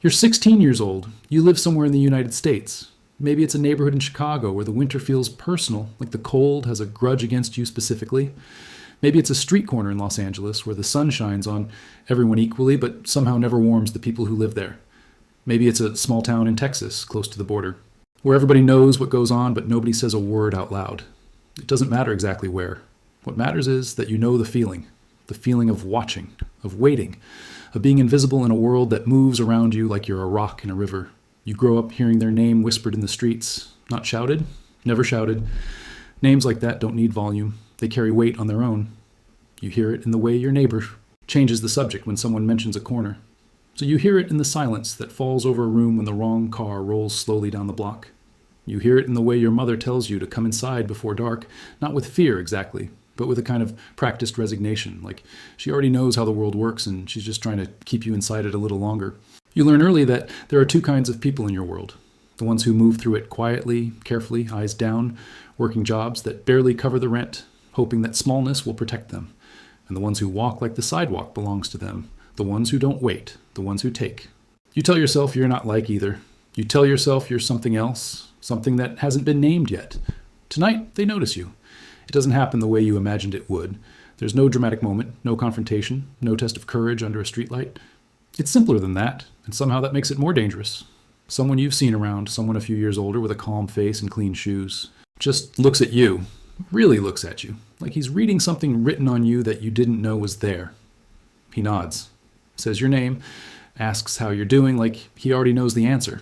You're 16 years old. You live somewhere in the United States. Maybe it's a neighborhood in Chicago where the winter feels personal, like the cold has a grudge against you specifically. Maybe it's a street corner in Los Angeles where the sun shines on everyone equally, but somehow never warms the people who live there. Maybe it's a small town in Texas, close to the border, where everybody knows what goes on, but nobody says a word out loud. It doesn't matter exactly where. What matters is that you know the feeling of watching, of waiting, of being invisible in a world that moves around you like you're a rock in a river. You grow up hearing their name whispered in the streets, not shouted, never shouted. Names like that don't need volume. They carry weight on their own. You hear it in the way your neighbor changes the subject when someone mentions a corner. So you hear it in the silence that falls over a room when the wrong car rolls slowly down the block. You hear it in the way your mother tells you to come inside before dark, not with fear exactly, but with a kind of practiced resignation, like she already knows how the world works and she's just trying to keep you inside it a little longer. You learn early that there are two kinds of people in your world. The ones who move through it quietly, carefully, eyes down, working jobs that barely cover the rent, hoping that smallness will protect them. And the ones who walk like the sidewalk belongs to them. The ones who don't wait, the ones who take. You tell yourself you're not like either. You tell yourself you're something else, something that hasn't been named yet. Tonight, they notice you. It doesn't happen the way you imagined it would. There's no dramatic moment, no confrontation, no test of courage under a streetlight. It's simpler than that, and somehow that makes it more dangerous. Someone you've seen around, someone a few years older with a calm face and clean shoes, just looks at you, really looks at you, like he's reading something written on you that you didn't know was there. He nods, says your name, asks how you're doing like he already knows the answer.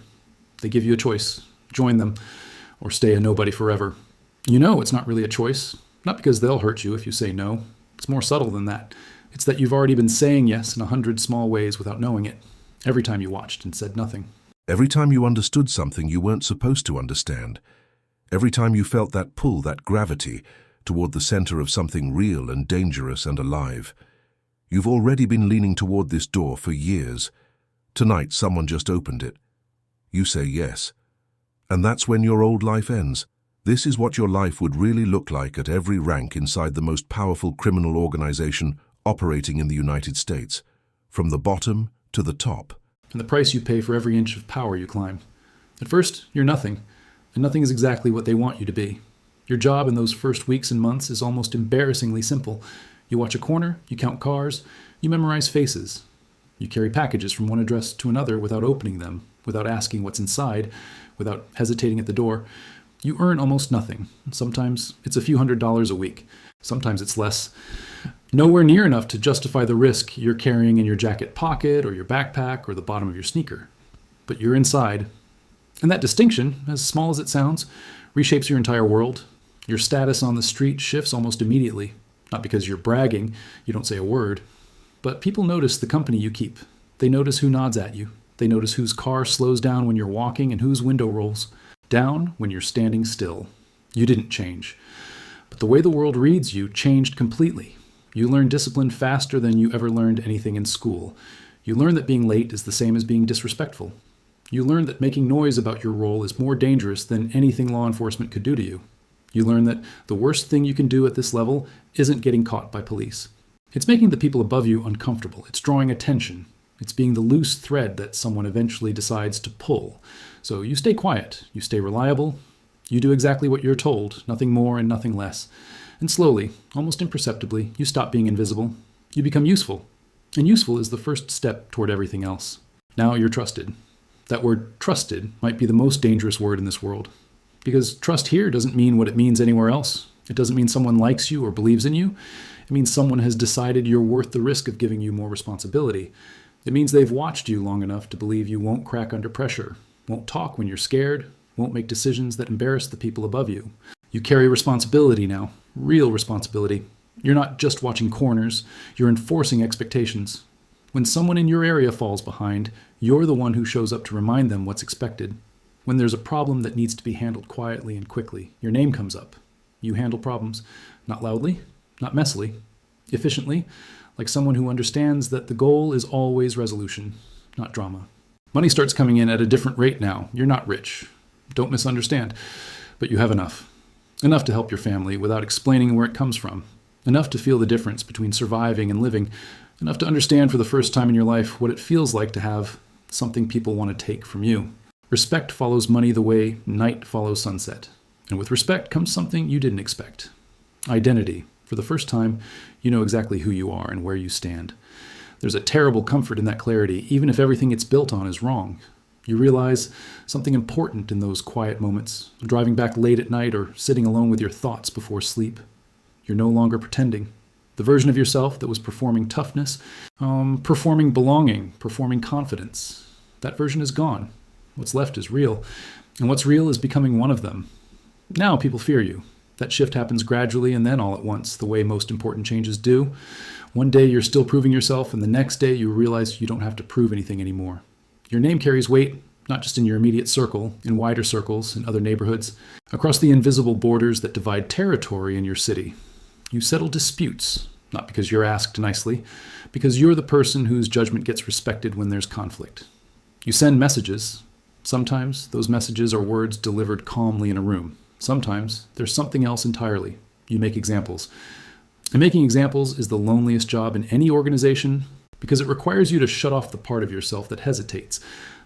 They give you a choice. Join them, or stay a nobody forever. You know it's not really a choice, not because they'll hurt you if you say no. It's more subtle than that. It's that you've already been saying yes in 100 small ways without knowing it, every time you watched and said nothing. Every time you understood something you weren't supposed to understand. Every time you felt that pull, that gravity, toward the center of something real and dangerous and alive. You've already been leaning toward this door for years. Tonight someone just opened it. You say yes. And that's when your old life ends. This is what your life would really look like at every rank inside the most powerful criminal organization operating in the United States, from the bottom to the top. And the price you pay for every inch of power you climb. At first, you're nothing, and nothing is exactly what they want you to be. Your job in those first weeks and months is almost embarrassingly simple. You watch a corner, you count cars, you memorize faces. You carry packages from one address to another without opening them, without asking what's inside, without hesitating at the door. You earn almost nothing. Sometimes it's a few $100s a week. Sometimes it's less. Nowhere near enough to justify the risk you're carrying in your jacket pocket or your backpack or the bottom of your sneaker. But you're inside. And that distinction, as small as it sounds, reshapes your entire world. Your status on the street shifts almost immediately. Not because you're bragging, you don't say a word. But people notice the company you keep. They notice who nods at you. They notice whose car slows down when you're walking and whose window rolls down when you're standing still. You didn't change. But the way the world reads you changed completely. You learn discipline faster than you ever learned anything in school. You learn that being late is the same as being disrespectful. You learn that making noise about your role is more dangerous than anything law enforcement could do to you. You learn that the worst thing you can do at this level isn't getting caught by police. It's making the people above you uncomfortable. It's drawing attention. It's being the loose thread that someone eventually decides to pull. So you stay quiet, you stay reliable, you do exactly what you're told, nothing more and nothing less. And slowly, almost imperceptibly, you stop being invisible. You become useful. And useful is the first step toward everything else. Now you're trusted. That word trusted might be the most dangerous word in this world. Because trust here doesn't mean what it means anywhere else. It doesn't mean someone likes you or believes in you. It means someone has decided you're worth the risk of giving you more responsibility. It means they've watched you long enough to believe you won't crack under pressure, won't talk when you're scared, won't make decisions that embarrass the people above you. You carry responsibility now, real responsibility. You're not just watching corners, you're enforcing expectations. When someone in your area falls behind, you're the one who shows up to remind them what's expected. When there's a problem that needs to be handled quietly and quickly, your name comes up. You handle problems, not loudly, not messily, efficiently, like someone who understands that the goal is always resolution, not drama. Money starts coming in at a different rate now. You're not rich. Don't misunderstand. But you have enough. Enough to help your family without explaining where it comes from. Enough to feel the difference between surviving and living. Enough to understand for the first time in your life what it feels like to have something people want to take from you. Respect follows money the way night follows sunset. And with respect comes something you didn't expect. Identity. For the first time, you know exactly who you are and where you stand. There's a terrible comfort in that clarity, even if everything it's built on is wrong. You realize something important in those quiet moments, driving back late at night or sitting alone with your thoughts before sleep. You're no longer pretending. The version of yourself that was performing toughness, performing belonging, performing confidence, that version is gone. What's left is real, and what's real is becoming one of them. Now people fear you. That shift happens gradually and then all at once, the way most important changes do. One day you're still proving yourself, and the next day you realize you don't have to prove anything anymore. Your name carries weight, not just in your immediate circle, in wider circles, in other neighborhoods, across the invisible borders that divide territory in your city. You settle disputes, not because you're asked nicely, because you're the person whose judgment gets respected when there's conflict. You send messages. Sometimes those messages are words delivered calmly in a room. Sometimes there's something else entirely. You make examples. And making examples is the loneliest job in any organization because it requires you to shut off the part of yourself that hesitates,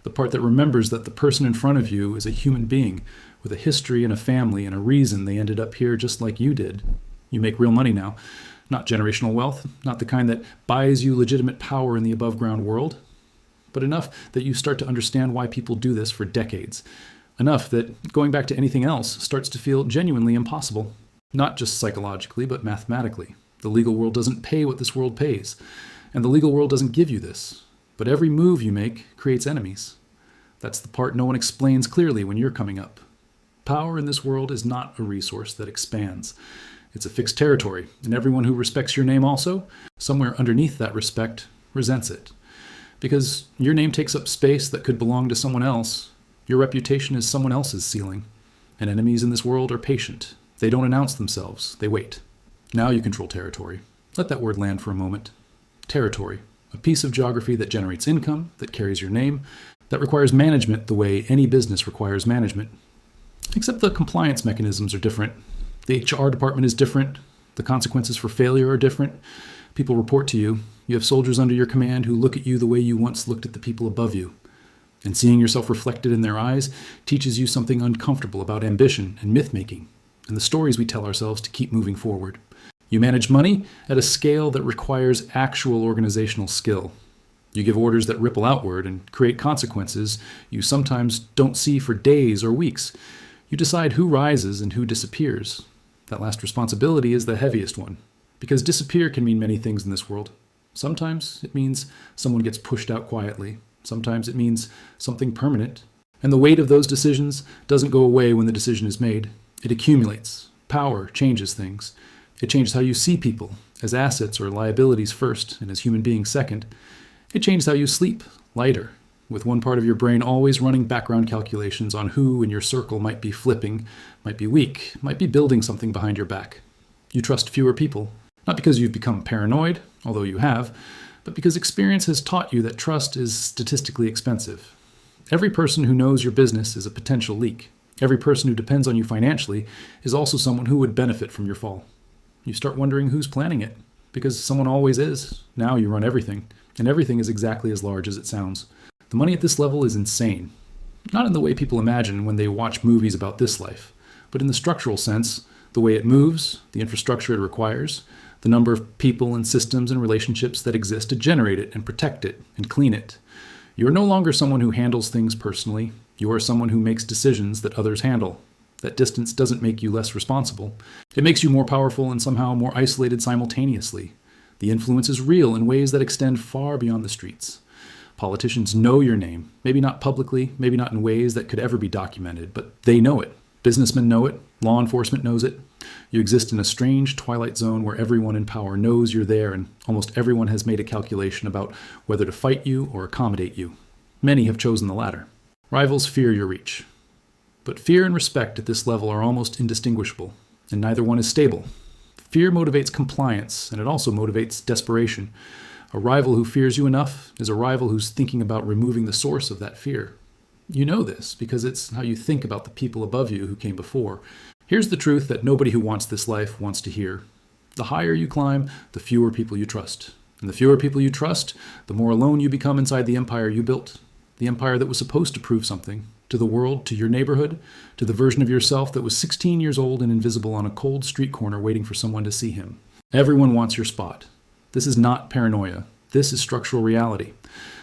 the part that remembers that the person in front of you is a human being with a history and a family and a reason they ended up here just like you did. You make real money now, not generational wealth, not the kind that buys you legitimate power in the above-ground world, but enough that you start to understand why people do this for decades. Enough that going back to anything else starts to feel genuinely impossible. Not just psychologically, but mathematically. The legal world doesn't pay what this world pays. And the legal world doesn't give you this. But every move you make creates enemies. That's the part no one explains clearly when you're coming up. Power in this world is not a resource that expands. It's a fixed territory, and everyone who respects your name also, somewhere underneath that respect, resents it. Because your name takes up space that could belong to someone else. Your reputation is someone else's ceiling. And enemies in this world are patient. They don't announce themselves. They wait. Now you control territory. Let that word land for a moment. Territory. A piece of geography that generates income, that carries your name, that requires management the way any business requires management. Except the compliance mechanisms are different. The HR department is different. The consequences for failure are different. People report to you. You have soldiers under your command who look at you the way you once looked at the people above you. And seeing yourself reflected in their eyes teaches you something uncomfortable about ambition and myth-making, and the stories we tell ourselves to keep moving forward. You manage money at a scale that requires actual organizational skill. You give orders that ripple outward and create consequences you sometimes don't see for days or weeks. You decide who rises and who disappears. That last responsibility is the heaviest one, because disappear can mean many things in this world. Sometimes it means someone gets pushed out quietly. Sometimes it means something permanent. And the weight of those decisions doesn't go away when the decision is made. It accumulates. Power changes things. It changes how you see people, as assets or liabilities first, and as human beings second. It changes how you sleep, lighter, with one part of your brain always running background calculations on who in your circle might be flipping, might be weak, might be building something behind your back. You trust fewer people, not because you've become paranoid, although you have, but because experience has taught you that trust is statistically expensive. Every person who knows your business is a potential leak. Every person who depends on you financially is also someone who would benefit from your fall. You start wondering who's planning it, because someone always is. Now you run everything, and everything is exactly as large as it sounds. The money at this level is insane. Not in the way people imagine when they watch movies about this life, but in the structural sense, the way it moves, the infrastructure it requires, the number of people and systems and relationships that exist to generate it and protect it and clean it. You are no longer someone who handles things personally. You are someone who makes decisions that others handle. That distance doesn't make you less responsible. It makes you more powerful and somehow more isolated simultaneously. The influence is real in ways that extend far beyond the streets. Politicians know your name, maybe not publicly, maybe not in ways that could ever be documented, but they know it. Businessmen know it. Law enforcement knows it. You exist in a strange twilight zone where everyone in power knows you're there, and almost everyone has made a calculation about whether to fight you or accommodate you. Many have chosen the latter. Rivals fear your reach. But fear and respect at this level are almost indistinguishable, and neither one is stable. Fear motivates compliance, and it also motivates desperation. A rival who fears you enough is a rival who's thinking about removing the source of that fear. You know this because it's how you think about the people above you who came before. Here's the truth that nobody who wants this life wants to hear. The higher you climb, the fewer people you trust. And the fewer people you trust, the more alone you become inside the empire you built. the empire that was supposed to prove something to the world, to your neighborhood, to the version of yourself that was 16 years old and invisible on a cold street corner waiting for someone to see him. Everyone wants your spot. This is not paranoia. This is structural reality.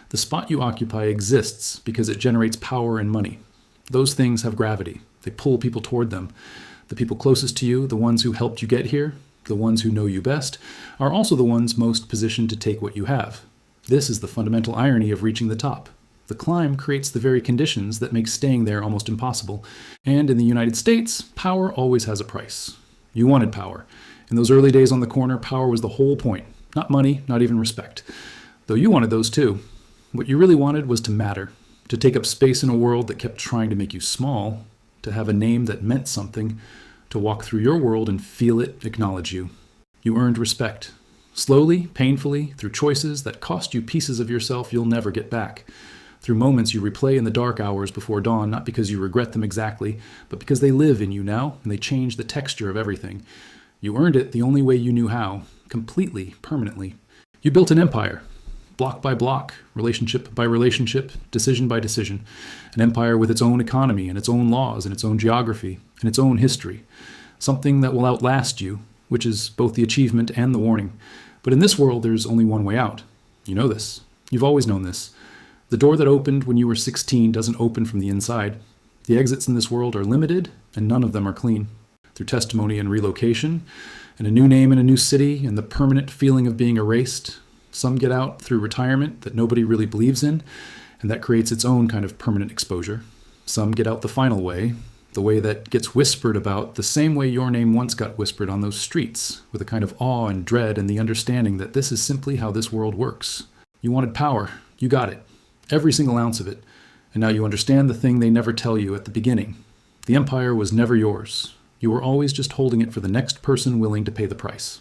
The spot you occupy exists because it generates power and money. Those things have gravity. They pull people toward them. The people closest to you, the ones who helped you get here, the ones who know you best, are also the ones most positioned to take what you have. This is the fundamental irony of reaching the top. The climb creates the very conditions that make staying there almost impossible. And in the United States, power always has a price. You wanted power. In those early days on the corner, power was the whole point. Not money, not even respect. Though you wanted those too. What you really wanted was to matter, to take up space in a world that kept trying to make you small, to have a name that meant something, to walk through your world and feel it acknowledge you. You earned respect. Slowly, painfully, through choices that cost you pieces of yourself you'll never get back. Through moments you replay in the dark hours before dawn, not because you regret them exactly, but because they live in you now, and they change the texture of everything. You earned it the only way you knew how, completely, permanently. You built an empire, block by block, relationship by relationship, decision by decision. An empire with its own economy and its own laws and its own geography and its own history. Something that will outlast you, which is both the achievement and the warning. But in this world, there's only one way out. You know this. You've always known this. The door that opened when you were 16 doesn't open from the inside. The exits in this world are limited, and none of them are clean. Through testimony and relocation, and a new name in a new city, and the permanent feeling of being erased, some get out through retirement that nobody really believes in, and that creates its own kind of permanent exposure. Some get out the final way, the way that gets whispered about the same way your name once got whispered on those streets, with a kind of awe and dread and the understanding that this is simply how this world works. You wanted power. You got it. Every single ounce of it. And now you understand the thing they never tell you at the beginning. The empire was never yours. You were always just holding it for the next person willing to pay the price.